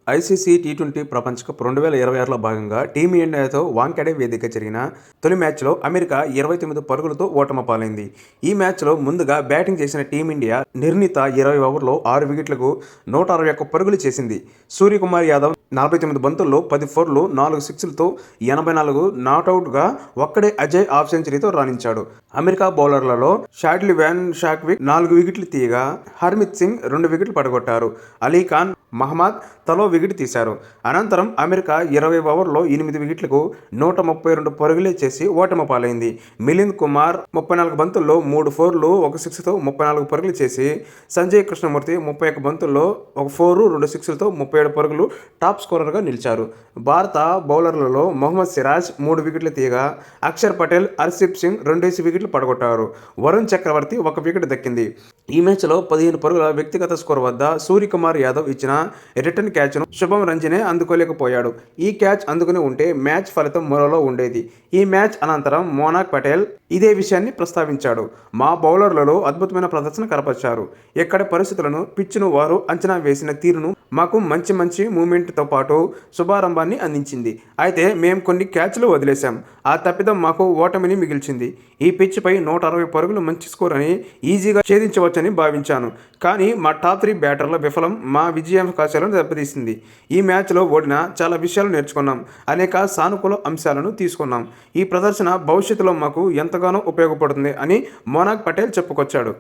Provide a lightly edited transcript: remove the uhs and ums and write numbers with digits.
ICC T20 ప్రపంచ cup 2026లో భాగంగా టీమిండియాతో వాంఖేడే వేదికగా జరిగిన తొలి మ్యాచ్లో అమెరికా 29 పరుగులతో ఓటమి పాలైంది. ఈ మ్యాచ్లో ముందుగా బ్యాటింగ్ చేసిన టీమిండియా నిర్ణీత 20 ఓవర్లలో 6 వికెట్లకు 161 పరుగులు చేసింది. సూర్యకుమార్ యాదవ్ 49 బంతుల్లో 10 ఫోర్లు, 4 సిక్స్లతో 84 నాటౌట్గా ఒక్కడే అజయ్ హాఫ్ సెంచరీతో రాణించాడు. అమెరికా బౌలర్లలో షాడ్లీ వ్యాన్ షాక్విక్ 4 వికెట్లు తీయగా హర్మిత్ సింగ్ 2 వికెట్లు పడగొట్టారు. అలీఖాన్, మహమ్మద్ తలో వికెట్ తీశారు. అనంతరం అమెరికా 20 ఓవర్లలో 8 వికెట్లకు 132 పరుగులే చేసి ఓటమి పాలైంది. మిలింద్ కుమార్ 34 బంతుల్లో 3 ఫోర్లు, 1 సిక్స్తో 34 పరుగులు చేసి సంజయ్ కృష్ణమూర్తి 31 బంతుల్లో 1 ఫోర్, 2 సిక్స్లతో 37 పరుగులు టాప్ స్కోరర్గా నిలిచారు. భారత బౌలర్లలో మొహమ్మద్ సిరాజ్ 3 వికెట్లు తీయగా అక్షర్ పటేల్, హర్షదీప్ సింగ్ 2 వికెట్లు పడగొట్టారు. వరుణ్ చక్రవర్తి 1 వికెట్ దక్కింది. ఈ మ్యాచ్లో 15 పరుగుల వ్యక్తిగత స్కోర్ వద్ద సూర్యకుమార్ యాదవ్ ఇచ్చిన రిటర్న్ క్యాచ్ను శుభం రంజనే అందుకోలేకపోయాడు. ఈ క్యాచ్ అందుకుని ఉంటే మ్యాచ్ ఫలితం మరోలో ఉండేది. ఈ మ్యాచ్ అనంతరం మోనాక్ పటేల్ ఇదే విషయాన్ని ప్రస్తావించాడు. మా బౌలర్లలో అద్భుతమైన ప్రదర్శన కనపరిచారు. ఎక్కడి పరిస్థితులను, పిచ్ను వారు అంచనా వేసిన తీరును మాకు మంచి మూమెంట్తో పాటు శుభారంభాన్ని అందించింది. అయితే మేము కొన్ని క్యాచ్లు వదిలేశాం. ఆ తప్పిదం మాకు ఓటమిని మిగిల్చింది. ఈ పిచ్పై 160 పరుగులు మంచి స్కోర్ అని ఈజీగా ఛేదించవచ్చని భావించాను. కానీ మా టాప్ 3 బ్యాటర్ల విఫలం మా విజయావకాశాలను దెబ్బతీసింది. ఈ మ్యాచ్లో ఓడినా చాలా విషయాలు నేర్చుకున్నాం. అనేక సానుకూల అంశాలను తీసుకున్నాం. ఈ ప్రదర్శన భవిష్యత్తులో మాకు ఎంతగానో ఉపయోగపడుతుంది అని మోనాక్ పటేల్ చెప్పుకొచ్చాడు.